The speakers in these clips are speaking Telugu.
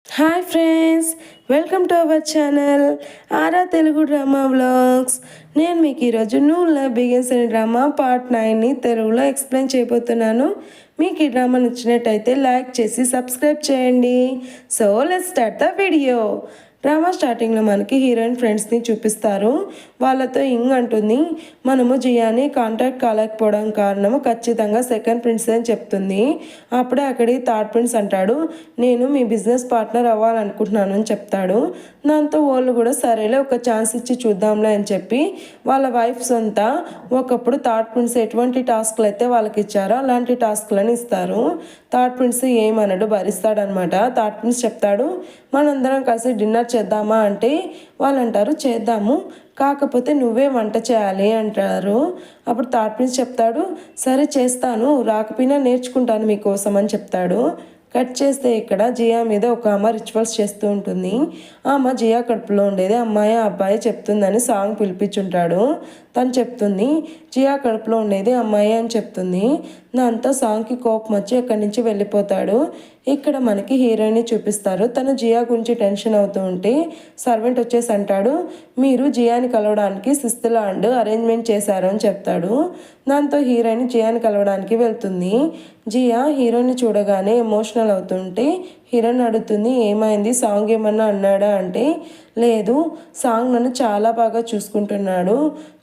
Hi friends, welcome to our channel aura Telugu drama vlogs. నేను మీకు ఈరోజు నువ్వు లవ్ బిగిన్స్ అనే డ్రామా పార్ట్ 9ని తెలుగులో ఎక్స్ప్లెయిన్ చేయబోతున్నాను. మీకు ఈ డ్రామా నచ్చినట్టయితే లైక్ చేసి సబ్స్క్రైబ్ చేయండి. So let's start the video. Drama స్టార్టింగ్లో మనకి హీరోయిన్ ఫ్రెండ్స్ని చూపిస్తారు. వాళ్ళతో ఇంగ్ అంటుంది, మనము జియాని కాంటాక్ట్ కాలేకపోవడం కారణము ఖచ్చితంగా సెకండ్ ప్రిన్స్ అని చెప్తుంది. అప్పుడే అక్కడి థర్డ్ ప్రిన్స్ అంటాడు, నేను మీ బిజినెస్ పార్ట్నర్ అవ్వాలనుకుంటున్నాను అని చెప్తాడు. దాంతో వాళ్ళు కూడా సరేలే ఒక ఛాన్స్ ఇచ్చి చూద్దాంలే అని చెప్పి వాళ్ళ వైఫ్స్ అంతా ఒకప్పుడు థర్డ్ ప్రిన్స్ ఎటువంటి టాస్క్లు అయితే వాళ్ళకి ఇచ్చారో అలాంటి టాస్క్లను ఇస్తారు. థర్డ్ ప్రిన్స్ ఏమనడు, భరిస్తాడనమాట. థర్డ్ ప్రిన్స్ చెప్తాడు, మనందరం కలిసి డిన్నర్ చేద్దామా అంటే వాళ్ళు అంటారు చేద్దాము, కాకపోతే నువ్వే వంట చేయాలి అంటారు. అప్పుడు థర్డ్ ప్రిన్స్ చెప్తాడు, సరే చేస్తాను, రాకపోయినా నేర్చుకుంటాను మీకోసం అని చెప్తాడు. కట్ చేస్తే ఇక్కడ జియా మీద ఒక అమ్మ రిచువల్స్ చేస్తూ ఉంటుంది. ఆ అమ్మ జియా కడుపులో ఉండేది అమ్మాయి అబ్బాయి చెప్తుందని సాంగ్ పిలిపించుంటాడు. తను చెప్తుంది జియా కడుపులో ఉండేది అమ్మాయి అని చెప్తుంది. దాంతో సాంగ్కి కోపం వచ్చి అక్కడి నుంచి వెళ్ళిపోతాడు. ఇక్కడ మనకి హీరోయిన్ని చూపిస్తారు. తను జియా గురించి టెన్షన్ అవుతూ ఉంటే సర్వెంట్ వచ్చేసి అంటాడు, మీరు జియాని కలవడానికి సిస్తులాండ్ అరేంజ్మెంట్ చేశారు అని చెప్తాడు. దాంతో హీరోయిన్ జియాని కలవడానికి వెళ్తుంది. జియా హీరోయిన్ని చూడగానే ఎమోషనల్ అవుతుంటే హీరోయిన్ అడుగుతుంది, ఏమైంది, సాంగ్ ఏమన్నా అన్నాడా అంటే లేదు, సాంగ్ నన్ను చాలా బాగా చూసుకుంటున్నాడు,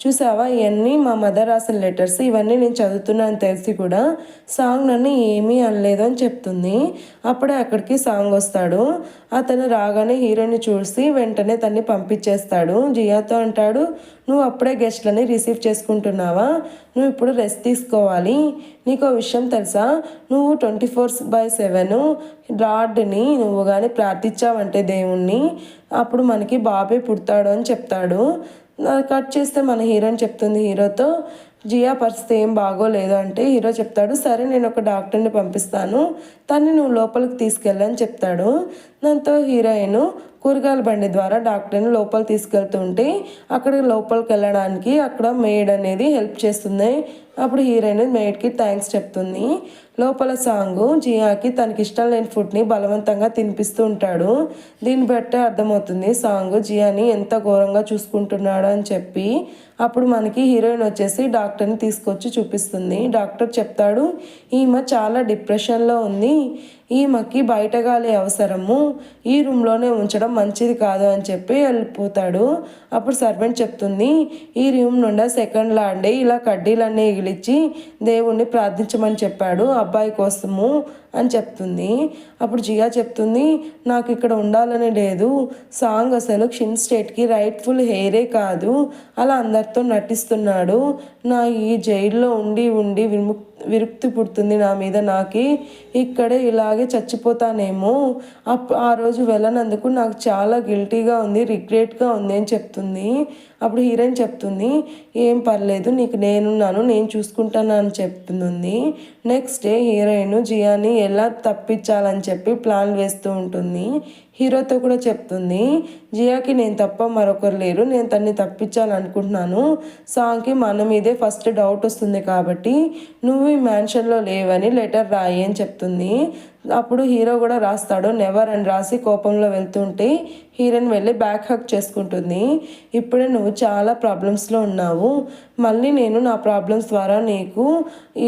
చూసావా ఇవన్నీ మా మదర్ రాసిన లెటర్స్, ఇవన్నీ నేను చదువుతున్నాను తెలిసి కూడా సాంగ్ నన్ను ఏమీ అనలేదు అని చెప్తుంది. అప్పుడే అక్కడికి సాంగ్ వస్తాడు. అతను రాగానే హీరోయిన్ని చూసి వెంటనే తన్ని పంపించేస్తాడు. జియాతో అంటాడు, నువ్వు అప్పుడే గెస్ట్లని రిసీవ్ చేసుకుంటున్నావా, నువ్వు ఇప్పుడు రెస్ట్ తీసుకోవాలి. నీకో విషయం తెలుసా, నువ్వు 24/7 లార్డ్ని నువ్వు కానీ ప్రార్థించావంటే దేవుణ్ణి, అప్పుడు మనకి బాబే పుడతాడు అని చెప్తాడు. కట్ చేస్తే మన హీరోయిన్ చెప్తుంది హీరోతో, జియా పరిస్థితి ఏం బాగోలేదు అంటే హీరో చెప్తాడు, సరే నేను ఒక డాక్టర్ని పంపిస్తాను, తన్ని నువ్వు లోపలికి తీసుకెళ్ళని చెప్తాడు. దాంతో హీరోయిన్ కూరగాయల బండి ద్వారా డాక్టర్ని లోపల తీసుకెళ్తుంటే అక్కడ లోపలికి వెళ్ళడానికి అక్కడ మెయిడ్ అనేది హెల్ప్ చేస్తుంది. అప్పుడు హీరోయిన్ మెయిడ్కి థ్యాంక్స్ చెప్తుంది. లోపల సాంగ్ జియాకి తనకి ఇష్టం లేని ఫుడ్ని బలవంతంగా తినిపిస్తూ ఉంటాడు. దీన్ని బట్టే అర్థమవుతుంది సాంగ్ జియాని ఎంత ఘోరంగా చూసుకుంటున్నాడు అని చెప్పి. అప్పుడు మనకి హీరోయిన్ వచ్చేసి డాక్టర్ని తీసుకొచ్చి చూపిస్తుంది. డాక్టర్ చెప్తాడు, ఈమె చాలా డిప్రెషన్లో ఉంది, ఈమెకి బయట గాలి అవసరము, ఈ రూమ్లోనే ఉంచడం మంచిది కాదు అని చెప్పి వెళ్ళిపోతాడు. అప్పుడు సర్వెంట్ చెప్తుంది, ఈ రూమ్ నుండి సెకండ్ లాండే ఇలా కడ్డీలన్నీ ఎగిలిచ్చి దేవుణ్ణి ప్రార్థించమని చెప్పాడు అబ్బాయి కోసము అని చెప్తుంది. అప్పుడు జియా చెప్తుంది, నాకు ఇక్కడ ఉండాలని లేదు, సాంగ్ అసలు క్షిన్ స్టేట్కి రైట్ఫుల్ హెయిరే కాదు, అలా అందరితో నటిస్తున్నాడు, నా ఈ జైల్లో ఉండి ఉండి విరక్తి పుడుతుంది నా మీద, నాకి ఇక్కడే ఇలాగే చచ్చిపోతానేమో, ఆ రోజు వెళ్ళనందుకు నాకు చాలా గిల్టీగా ఉంది, రిగ్రెట్గా ఉంది అని చెప్తుంది. అప్పుడు హీరోయిన్ చెప్తుంది, ఏం పర్లేదు, నీకు నేనున్నాను, నేను చూసుకుంటాను అని చెప్తుంది. నెక్స్ట్ డే హీరోయిన్ జియాని ఎలా తప్పించాలని చెప్పి ప్లాన్ వేస్తూ ఉంటుంది. హీరోతో కూడా చెప్తుంది, జియాకి నేను తప్ప మరొకరు లేరు, నేను తన్ని తప్పించాలనుకుంటున్నాను, సాంగ్కి మన మీదే ఫస్ట్ డౌట్ వస్తుంది కాబట్టి నువ్వు ఈ మ్యాన్షన్లో లేవని లెటర్ రాయి అని చెప్తుంది. అప్పుడు హీరో కూడా రాస్తాడు నెవర్ అని రాసి కోపంలో వెళ్తుంటే హీరోయిన్ వెళ్ళి బ్యాక్ హక్ చేసుకుంటుంది. ఇప్పుడే నువ్వు చాలా ప్రాబ్లమ్స్లో ఉన్నావు, మళ్ళీ నేను నా ప్రాబ్లమ్స్ ద్వారా నీకు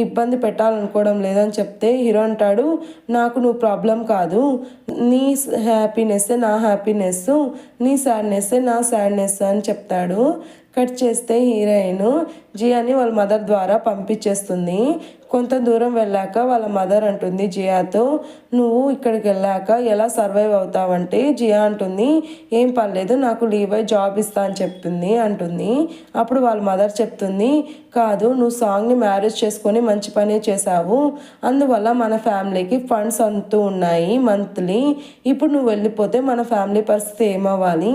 ఇబ్బంది పెట్టాలనుకోవడం లేదని చెప్తే హీరో అంటాడు, నాకు నువ్వు ప్రాబ్లం కాదు, నీ హ్యాపీనెస్ నా హ్యాపీనెస్, నీ సాడ్నెస్ నా సాడ్నెస్ అని చెప్తాడు. కట్ చేస్తే హీరోయిన్ జియాని వాళ్ళ మదర్ ద్వారా పంపించేస్తుంది. కొంత దూరం వెళ్ళాక వాళ్ళ మదర్ అంటుంది జియాతో, నువ్వు ఇక్కడికి వెళ్ళాక ఎలా సర్వైవ్ అవుతావంటే జియా అంటుంది, ఏం పర్లేదు, నాకు లీవ్ అయి జాబ్ ఇస్తా అని చెప్తుంది అంటుంది. అప్పుడు వాళ్ళ మదర్ చెప్తుంది, కాదు, నువ్వు సాంగ్ని మ్యారేజ్ చేసుకొని మంచి పనే చేసావు, అందువల్ల మన ఫ్యామిలీకి ఫండ్స్ అంతూ ఉన్నాయి మంత్లీ, ఇప్పుడు నువ్వు వెళ్ళిపోతే మన ఫ్యామిలీ పరిస్థితి ఏమవ్వాలి,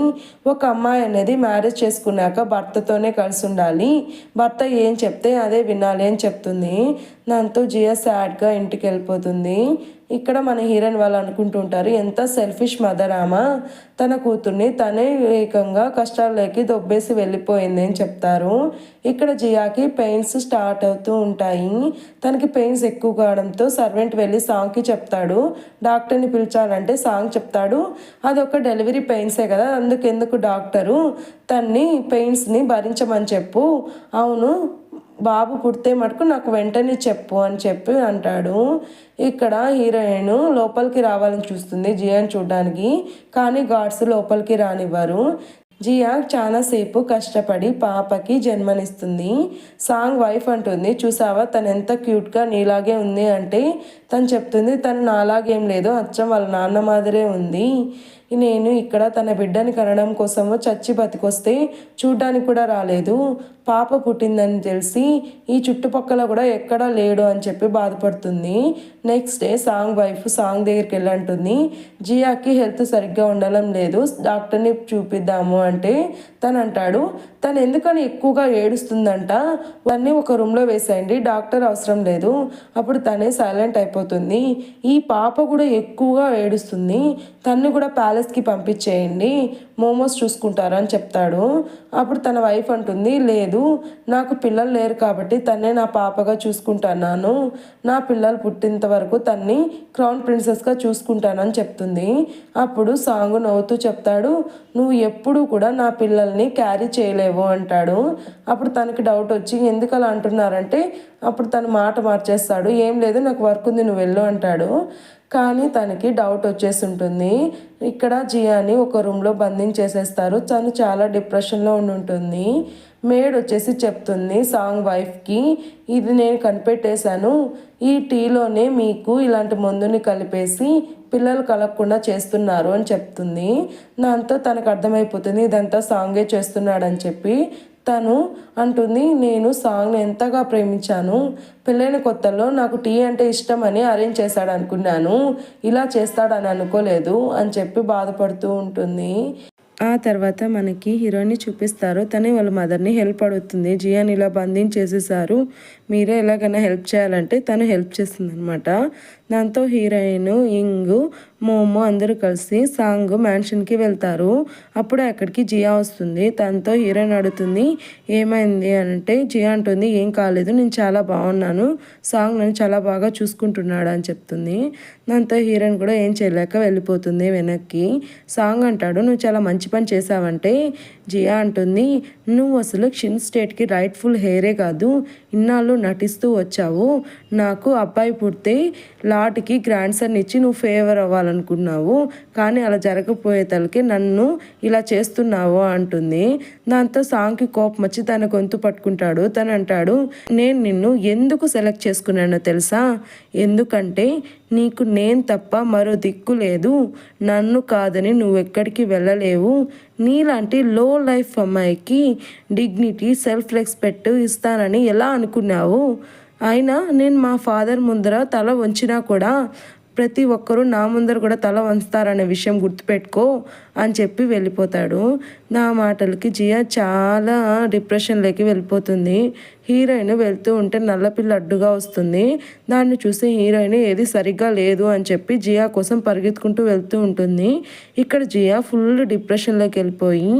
ఒక అమ్మాయి అనేది మ్యారేజ్ చేసుకున్నాక భర్తతోనే కలిసి ఉండాలి, భర్త ఏం చెప్తే అదే వినాలి అని చెప్తుంది. దాంతో జియా సాడ్గా ఇంటికి వెళ్ళిపోతుంది. ఇక్కడ మన హీరోయిన్ వాళ్ళు అనుకుంటుంటారు, ఎంత సెల్ఫిష్ మదర్ ఆమె, తన కూతుర్ని తనే ఏకంగా కష్టాల్లోకి దొబ్బేసి వెళ్ళిపోయింది అని చెప్తారు. ఇక్కడ జియాకి పెయిన్స్ స్టార్ట్ అవుతూ ఉంటాయి. తనకి పెయిన్స్ ఎక్కువ కావడంతో సర్వెంట్ వెళ్ళి సాంగ్కి చెప్తాడు, డాక్టర్ని పిలిచాలంటే సాంగ్ చెప్తాడు, అదొక డెలివరీ పెయిన్సే కదా, అందుకెందుకు డాక్టరు, తన్ని పెయిన్స్ని భరించమని చెప్పు, అవును బాబు పుడితే మటుకు నాకు వెంటనే చెప్పు అని చెప్పి అంటాడు. ఇక్కడ హీరోయిన్ లోపలికి రావాలని చూస్తుంది జియాని చూడడానికి, కానీ గార్డ్స్ లోపలికి రానివ్వరు. జియా చాలాసేపు కష్టపడి పాపకి జన్మనిస్తుంది. సాంగ్ వైఫ్ అంటుంది, చూసావా తను ఎంత క్యూట్గా నీలాగే ఉంది అంటే, తను చెప్తుంది తను నాలాగేం లేదు, అచ్చం వాళ్ళ నాన్న మాదిరే ఉంది, నేను ఇక్కడ తన బిడ్డని కనడం కోసము చచ్చి బతికొస్తే చూడ్డానికి కూడా రాలేదు, పాప పుట్టిందని తెలిసి ఈ చుట్టుపక్కల కూడా ఎక్కడా లేడు అని చెప్పి బాధపడుతుంది. Next day song wife song దగ్గరికి వెళ్ళి అంటుంది, జియాకి హెల్త్ సరిగ్గా ఉండడం లేదు, డాక్టర్ని చూపిద్దాము అంటే తను అంటాడు, తను ఎందుకని ఎక్కువగా ఏడుస్తుందంట, అన్నీ ఒక రూమ్లో వేసేయండి, డాక్టర్ అవసరం లేదు. అప్పుడు తనే సైలెంట్ అయిపోతుంది. ఈ పాప కూడా ఎక్కువగా ఏడుస్తుంది, తన్ని కూడా ప్యాలెస్కి పంపించేయండి, మోమోస్ చూసుకుంటారు అని చెప్తాడు. అప్పుడు తన వైఫ్ అంటుంది, లేదు నాకు పిల్లలు లేరు కాబట్టి తన్నే నా పాపగా చూసుకుంటున్నాను, నా పిల్లలు పుట్టేంత వరకు తన్ని క్రౌన్ ప్రిన్సెస్గా చూసుకుంటానని చెప్తుంది. అప్పుడు సాంగ్ నవ్వుతూ చెప్తాడు, నువ్వు ఎప్పుడు కూడా నా పిల్లల్ని క్యారీ చేయలేవు అంటాడు. అప్పుడు తనకి డౌట్ వచ్చి ఎందుకు అలా అంటున్నారంటే, అప్పుడు తను మాట మార్చేస్తాడు, ఏం లేదు నాకు వర్క్ ఉంది నువ్వు వెళ్ళు అంటాడు. కానీ తనకి డౌట్ వచ్చేసి ఉంటుంది. ఇక్కడ జియాని ఒక రూమ్లో బంధించేసేస్తారు. తను చాలా డిప్రెషన్లో ఉంటుంది. మేడ్ వచ్చేసి చెప్తుంది సాంగ్ వైఫ్కి, ఇది నేను కనిపెట్టేశాను, ఈ టీలోనే మీకు ఇలాంటి మందుని కలిపేసి పిల్లలు కలగకుండా చేస్తున్నారు అని చెప్తుంది. దాంతో తనకు అర్థమైపోతుంది ఇదంతా సాంగే చేస్తున్నాడని చెప్పి. తను అంటుంది, నేను సాంగ్ని ఎంతగా ప్రేమించాను, పెళ్ళైన కొత్తలో నాకు టీ అంటే ఇష్టమని అరేంజ్ చేశాడు అనుకున్నాను, ఇలా చేస్తాడని అనుకోలేదు అని చెప్పి బాధపడుతూ ఉంటుంది. ఆ తర్వాత మనకి హీరోయిన్ని చూపిస్తారు. తనే వాళ్ళ మదర్ని హెల్ప్ అడుగుతుంది, జియాని ఇలా బంధించేసేసారు, మీరే ఎలాగైనా హెల్ప్ చేయాలంటే తను హెల్ప్ చేస్తుంది అనమాట. దాంతో హీరోయిన్, ఇంగు, మోమో అందరూ కలిసి సాంగ్ మ్యాన్షన్కి వెళ్తారు. అప్పుడే అక్కడికి జియా వస్తుంది. తనతో హీరోయిన్ అడుగుతుంది ఏమైంది అంటే, జియా అంటుంది, ఏం కాలేదు, నేను చాలా బాగున్నాను, సాంగ్ నన్ను చాలా బాగా చూసుకుంటున్నాడు అని చెప్తుంది. దాంతో హీరోయిన్ కూడా ఏం చేయలేక వెళ్ళిపోతుంది వెనక్కి. సాంగ్ అంటాడు, నువ్వు చాలా మంచి పని చేసావంటే, జియా అంటుంది, నువ్వు అసలు షిన్ స్టేట్కి రైట్ఫుల్ హెయిరే కాదు, ఇన్నాళ్ళు నటిస్తూ వచ్చావు, నాకు అబ్బాయి పుడితే లాట్కి గ్రాండ్ సన్ ఇచ్చి నువ్వు ఫేవర్ అవ్వాలనుకున్నావు, కానీ అలా జరగపోయే తలకి నన్ను ఇలా చేస్తున్నావు అంటుంది. దాంతో సాంగ్కి కోపం వచ్చి తన గొంతు పట్టుకుంటాడు. తను అంటాడు, నేను నిన్ను ఎందుకు సెలెక్ట్ చేసుకున్నానో తెలుసా, ఎందుకంటే నీకు నేను తప్ప మరో దిక్కు లేదు, నన్ను కాదని నువ్వెక్కడికి వెళ్ళలేవు, నీలాంటి లో లైఫ్ అమ్మాయికి డిగ్నిటీ సెల్ఫ్ రెస్పెక్ట్ ఇస్తానని ఎలా అనుకున్నావు, అయినా నేను మా ఫాదర్ ముందర తల వంచినా కూడా ప్రతి ఒక్కరూ నా ముందర కూడా తల వంచుతారనే విషయం గుర్తుపెట్టుకో అని చెప్పి వెళ్ళిపోతాడు. నా మాటలకి జియా చాలా డిప్రెషన్లోకి వెళ్ళిపోతుంది. హీరోయిన్ వెళ్తూ ఉంటే నల్లపిల్ల అడ్డుగా వస్తుంది. దాన్ని చూసి హీరోయిన్ ఏది సరిగ్గా లేదు అని చెప్పి జియా కోసం పరిగెత్తుకుంటూ వెళ్తూ ఉంటుంది. ఇక్కడ జియా ఫుల్ డిప్రెషన్లోకి వెళ్ళిపోయి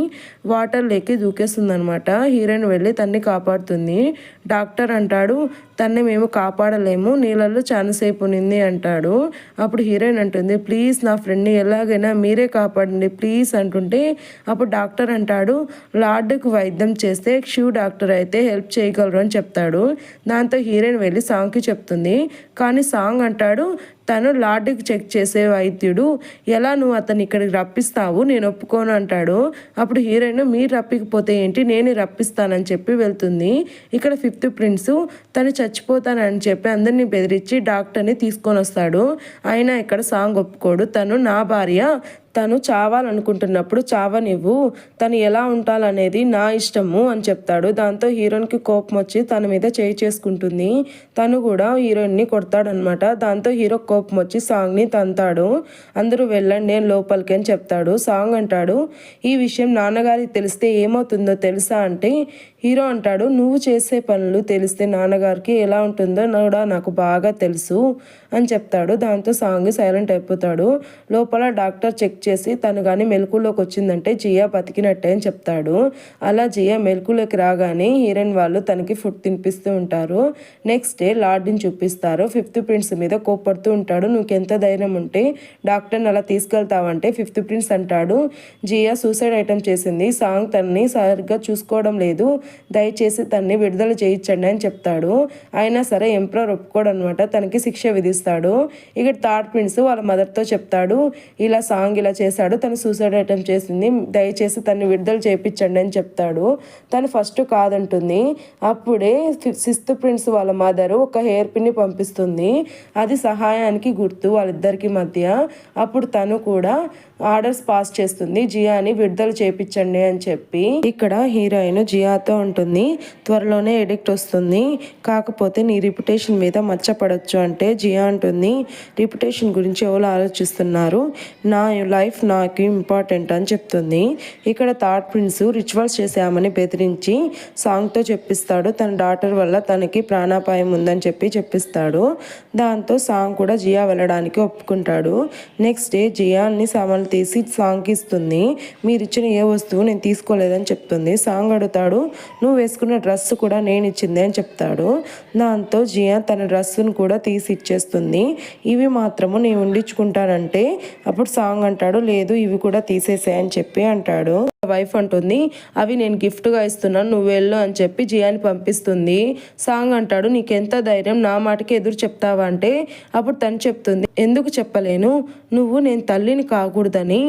వాటర్లోకి దూకేస్తుంది అనమాట. హీరోయిన్ వెళ్ళి తన్ని కాపాడుతుంది. డాక్టర్ అంటాడు, తన్ని మేము కాపాడలేము, నీళ్ళల్లో చాలాసేపు ఉన్నింది అంటాడు. అప్పుడు హీరోయిన్ అంటుంది, ప్లీజ్ నా ఫ్రెండ్ని ఎలాగైనా మీరే కాపాడండి ప్లీజ్ అంటుంటే, అప్పుడు డాక్టర్ అంటాడు, లార్డ్కి వైద్యం చేస్తే షూ డాక్టర్ అయితే హెల్ప్ చేయగలరు అని చెప్తాడు. దాంతో హీరోయిన్ వెళ్ళి సాంగ్కి చెప్తుంది. కానీ సాంగ్ అంటాడు, తను లార్డ్కి చెక్ చేసే వైద్యుడు, ఎలా నువ్వు అతన్ని ఇక్కడికి రప్పిస్తావు, నేను ఒప్పుకోను అంటాడు. అప్పుడు హీరోయిన్, మీరు రప్పికపోతే ఏంటి, నేనే రప్పిస్తానని చెప్పి వెళ్తుంది. ఇక్కడ ఫిఫ్త్ ప్రిన్స్ తను చచ్చిపోతానని చెప్పి అందరినీ బెదిరించి డాక్టర్ని తీసుకొని వస్తాడు. అయినా ఇక్కడ సాంగ్ ఒప్పుకోడు. తను నా భార్య, తను చావాలనుకుంటున్నప్పుడు చావనివ్వు, తను ఎలా ఉంటాలనేది నా ఇష్టము అని చెప్తాడు. దాంతో హీరోయిన్కి కోపం వచ్చి తన మీద చేయి చేసుకుంటుంది. తను కూడా హీరోయిన్ని కొడతాడనమాట. దాంతో హీరో కోపం వచ్చి సాంగ్ని తంతాడు. అందరూ వెళ్ళండి నేను లోపలికి అని చెప్తాడు. సాంగ్ అంటాడు, ఈ విషయం నాన్నగారికి తెలిస్తే ఏమవుతుందో తెలుసా అంటే, హీరో అంటాడు, నువ్వు చేసే పనులు తెలిస్తే నాన్నగారికి ఎలా ఉంటుందో కూడా నాకు బాగా తెలుసు అని చెప్తాడు. దాంతో సాంగ్ సైలెంట్ అయిపోతాడు. లోపల డాక్టర్ చెక్ చేసి తను కానీ మెలకులోకి వచ్చిందంటే జియా బతికినట్టే అని చెప్తాడు. అలా జియా మెలకులోకి రాగానే హీరోయిన్ వాళ్ళు తనకి ఫుడ్ తినిపిస్తూ ఉంటారు. నెక్స్ట్ డే లార్డ్ని చూపిస్తారు. ఫిఫ్త్ ప్రిన్స్ మీద కోప్పడుతూ ఉంటాడు. నువ్వు ఎంత ధైర్యం ఉంటే డాక్టర్ని అలా తీసుకెళ్తావంటే ఫిఫ్త్ ప్రిన్స్ అంటాడు, జియా సూసైడ్ ఐటమ్ చేసింది, సాంగ్ తనని సరిగ్గా చూసుకోవడం లేదు, దయచేసి తనని విడుదల చేయించండి అని చెప్తాడు. అయినా సరే ఎంపరర్ ఒప్పుకోడు అనమాట, తనకి శిక్ష విధిస్తాడు. ఇక్కడ థర్డ్ ప్రిన్స్ వాళ్ళ మదర్తో చెప్తాడు, ఇలా సాంగ్ ఇలా చేశాడు, తను సూసైడ్ అటెంప్ట్ చేసింది, దయచేసి తనని విడుదల చేయించండి అని చెప్తాడు. తను ఫస్ట్ కాదంటుంది. అప్పుడే సిక్స్త్ ప్రిన్స్ వాళ్ళ మదర్ ఒక హెయిర్ పిన్ని పంపిస్తుంది. అది సహాయానికి గుర్తు వాళ్ళిద్దరికి మధ్య. అప్పుడు తను కూడా ఆర్డర్స్ పాస్ చేస్తుంది, జియాని విడుదల చేయించండి అని చెప్పి. ఇక్కడ హీరోయిన్ జియాతో ఉంటుంది, త్వరలోనే ఎడిక్ట్ వస్తుంది, కాకపోతే నీ రిప్యుటేషన్ మీద మచ్చపడచ్చు అంటే జియా అంటుంది, రిప్యుటేషన్ గురించి ఎవరు ఆలోచిస్తున్నారు, నా లైఫ్ నాకు ఇంపార్టెంట్ అని చెప్తుంది. ఇక్కడ థర్డ్ ప్రిన్స్ రిచువల్స్ చేసామని బెదిరించి సాంగ్తో చెప్పిస్తాడు. తన డాటర్ వల్ల తనకి ప్రాణాపాయం ఉందని చెప్పిస్తాడు. దాంతో సాంగ్ కూడా జియా వెళ్ళడానికి ఒప్పుకుంటాడు. నెక్స్ట్ డే జియాని సామాన్లు తీసి సాంగ్కి ఇస్తుంది. మీరు ఇచ్చిన ఏ వస్తువు నేను తీసుకోలేదని చెప్తుంది. సాంగ్ అడుగుతాడు, నువ్వు వేసుకున్న డ్రెస్ కూడా నేను ఇచ్చింది అని చెప్తాడు. దాంతో జియా తన డ్రెస్సును కూడా తీసి ఇచ్చేస్తుంది. ఇవి మాత్రము నేను ఉండించుకుంటానంటే అప్పుడు సాంగ్ అంటాడు, లేదు ఇవి కూడా తీసేసే అని చెప్పి అంటాడు. వైఫ్ అంటుంది, అవి నేను గిఫ్ట్గా ఇస్తున్నాను, నువ్వు వెళ్ళు అని చెప్పి జియాని పంపిస్తుంది. సాంగ్ అంటాడు, నీకెంత ధైర్యం నా మాటకి ఎదురు చెప్తావా అంటే అప్పుడు తను చెప్తుంది, ఎందుకు చెప్పలేను, నువ్వు నేను తల్లిని కాకూడదని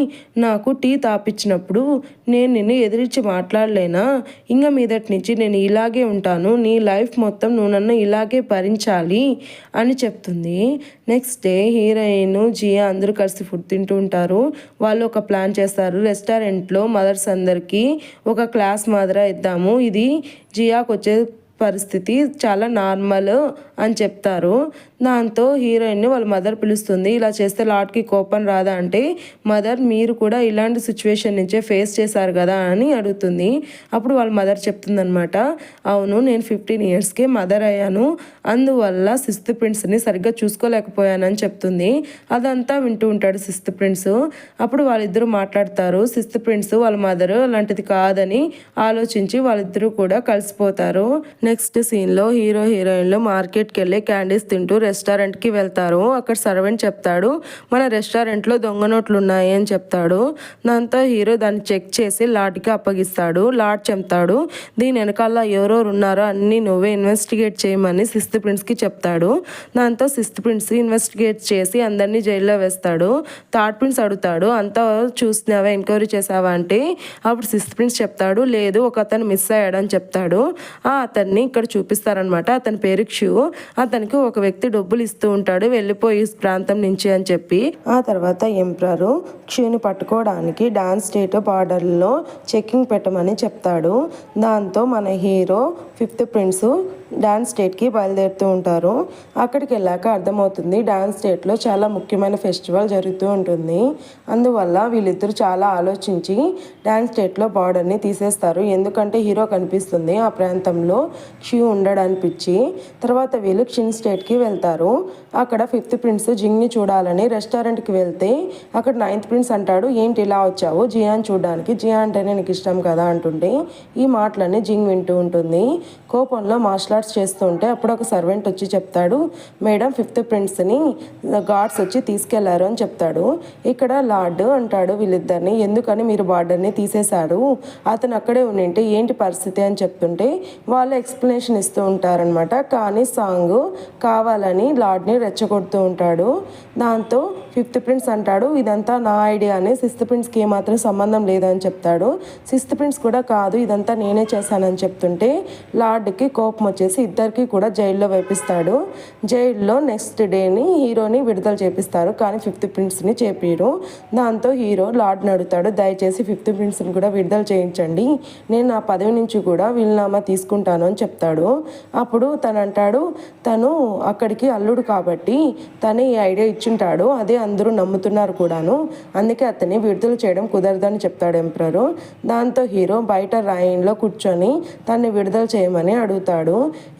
నాకు టీ తాపించినప్పుడు నేను నిన్ను ఎదిరించి మాట్లాడలేనా, ఇంకా మీదటి నుంచి నేను ఇలాగే ఉంటాను, నీ లైఫ్ మొత్తం నువ్వు నన్ను ఇలాగే భరించాలి అని చెప్తుంది. నెక్స్ట్ డే హీరోయిన్ జియా అందరూ కలిసి ఫుడ్ తింటూ ఉంటారు. వాళ్ళు ఒక ప్లాన్ చేస్తారు, రెస్టారెంట్లో మదర్స్ అందరికీ ఒక క్లాస్ మాదిరి ఇద్దాము, ఇది జియాకు వచ్చే పరిస్థితి చాలా నార్మల్ అని చెప్తారు. దాంతో హీరోయిన్ని వాళ్ళ మదర్ పిలుస్తుంది, ఇలా చేస్తే లార్డ్కి కోపం రాదా అంటే మదర్ మీరు కూడా ఇలాంటి సిచ్యువేషన్ నుంచే ఫేస్ చేశారు కదా అని అడుగుతుంది. అప్పుడు వాళ్ళ మదర్ చెప్తుందనమాట, అవును నేను 15 ఇయర్స్కే మదర్ అయ్యాను, అందువల్ల సిక్స్త్ ప్రిన్స్ని సరిగ్గా చూసుకోలేకపోయానని చెప్తుంది. అదంతా వింటూ ఉంటాడు సిక్స్త్ ప్రిన్స్. అప్పుడు వాళ్ళిద్దరూ మాట్లాడతారు. సిక్స్త్ ప్రిన్స్ వాళ్ళ మదర్ అలాంటిది కాదని ఆలోచించి వాళ్ళిద్దరూ కూడా కలిసిపోతారు. నెక్స్ట్ సీన్లో హీరో హీరోయిన్లు మార్కెట్కి వెళ్ళి క్యాండీస్ తింటూ రెస్టారెంట్కి వెళ్తారు. అక్కడ సర్వెంట్ చెప్తాడు, మన రెస్టారెంట్లో దొంగ నోట్లు ఉన్నాయి అని చెప్తాడు. దాంతో హీరో దాన్ని చెక్ చేసి లార్డ్కి అప్పగిస్తాడు. లార్డ్ చెప్తాడు, దీని వెనకాల ఎవరెవరు ఉన్నారో అన్నీ నువ్వే ఇన్వెస్టిగేట్ చేయమని సిక్స్త్ ప్రిన్స్కి చెప్తాడు. దాంతో సిక్స్త్ ప్రిన్స్ ఇన్వెస్టిగేట్ చేసి అందరినీ జైల్లో వేస్తాడు. థర్డ్ ప్రిన్స్ అడుగుతాడు, అంతా చూసినావా, ఎంక్వైరీ చేసావా అంటే అప్పుడు సిక్స్త్ ప్రిన్స్ చెప్తాడు, లేదు ఒక అతను మిస్ అయ్యాడని చెప్తాడు. అతన్ని ఇక్కడ చూపిస్తారనమాట. అతని పేరు క్యూ. అతనికి ఒక వ్యక్తి డబ్బులు ఇస్తూ ఉంటాడు, వెళ్ళిపోయి ప్రాంతం నుంచి అని చెప్పి. ఆ తర్వాత ఎంపరర్ క్యూని పట్టుకోవడానికి డాన్స్ స్టేట్ బార్డర్లో చెకింగ్ పెట్టమని చెప్తాడు. దాంతో మన హీరో ఫిఫ్త్ ప్రిన్స్ డాన్స్ స్టేట్కి బయలుదేరుతూ ఉంటారు. అక్కడికి వెళ్ళాక అర్థమవుతుంది డాన్స్ స్టేట్లో చాలా ముఖ్యమైన ఫెస్టివల్ జరుగుతూ ఉంటుంది. అందువల్ల వీళ్ళిద్దరూ చాలా ఆలోచించి డాన్స్ స్టేట్లో బార్డర్ని తీసేస్తారు. ఎందుకంటే హీరో కనిపిస్తుంది ఆ ప్రాంతంలో క్యూ ఉండడనిపించి. తర్వాత వీళ్ళు క్షిన్ స్టేట్కి వెళ్తారు. అక్కడ ఫిఫ్త్ ప్రిన్స్ జింగ్ని చూడాలని రెస్టారెంట్కి వెళ్తే అక్కడ నైన్త్ ప్రిన్స్ అంటాడు, ఏంటి ఇలా వచ్చావు జియాని చూడడానికి, జియా అంటేనే నీకు ఇష్టం కదా అంటుంటే ఈ మాటలన్నీ జింగ్ వింటూ ఉంటుంది. కోపంలో మార్షల్ ఆర్ట్స్ చేస్తూ ఉంటే అప్పుడు ఒక సర్వెంట్ వచ్చి చెప్తాడు, మేడం ఫిఫ్త్ ప్రిన్స్ని గార్డ్స్ వచ్చి తీసుకెళ్లారు అని చెప్తాడు. ఇక్కడ లార్డ్ అంటాడు వీళ్ళిద్దరిని, ఎందుకని మీరు బార్డర్ని తీసేశారు, అతను అక్కడే ఉండింటే ఏంటి పరిస్థితి అని చెప్తుంటే వాళ్ళు ఎక్స్ప్లెనేషన్ ఇస్తూ ఉంటారనమాట. కానీ సాంగ్ కావాలని లార్డ్ని రెచ్చగొడుతూ ఉంటాడు. దాంతో ఫిఫ్త్ ప్రిన్స్ అంటాడు, ఇదంతా నా ఐడియా అని, సిక్స్త్ ప్రిన్స్కి ఏమాత్రం సంబంధం లేదని చెప్తాడు. సిక్స్త్ ప్రిన్స్ కూడా కాదు ఇదంతా నేనే చేశానని చెప్తుంటే లార్డ్కి కోపం వచ్చేసి ఇద్దరికి కూడా జైల్లో వేపిస్తాడు. జైల్లో నెక్స్ట్ డేని హీరోని విడుదల చేపిస్తారు, కానీ ఫిఫ్త్ ప్రిన్స్ని చేపిరు. దాంతో హీరో లార్డ్ని అడుగుతాడు, దయచేసి ఫిఫ్త్ ప్రిన్స్ని కూడా విడుదల చేయించండి, నేను నా పదవి నుంచి కూడా వీలునామా తీసుకుంటాను అని చెప్తాడు. అప్పుడు తను అంటాడు, తను అక్కడికి అల్లుడు కాబట్టి తను ఈ ఐడియా ఇచ్చుంటాడు, అదే అందరూ నమ్ముతున్నారు కూడాను. అందుకే అతన్ని విడుదల చేయడం కుదరదని చెప్తాడు ఎంపరరు. దాంతో హీరో బయట రైన్లో కూర్చొని తన్ని విడుదల చేయమని అడుగుతాడు.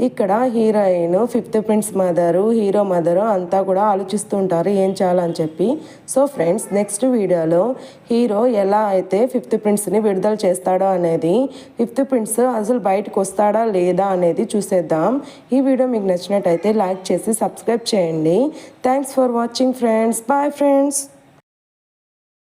ఇక్కడ heroine fifth prince mother, hero mother అంతా కూడా ఆలోచిస్తూ ఉంటారు ఏం చేయాలని చెప్పి. సో ఫ్రెండ్స్, నెక్స్ట్ వీడియోలో హీరో ఎలా అయితే ఫిఫ్త్ ప్రిన్స్ని విడుదల చేస్తాడో అనేది, ఫిఫ్త్ ప్రిన్స్ అసలు బయటకు వస్తాడా లేదా అనేది చూసేద్దాం. ఈ వీడియో మీకు నచ్చినట్టయితే లైక్ చేసి సబ్స్క్రైబ్ చేయండి. Thanks for watching friends. Bye friends.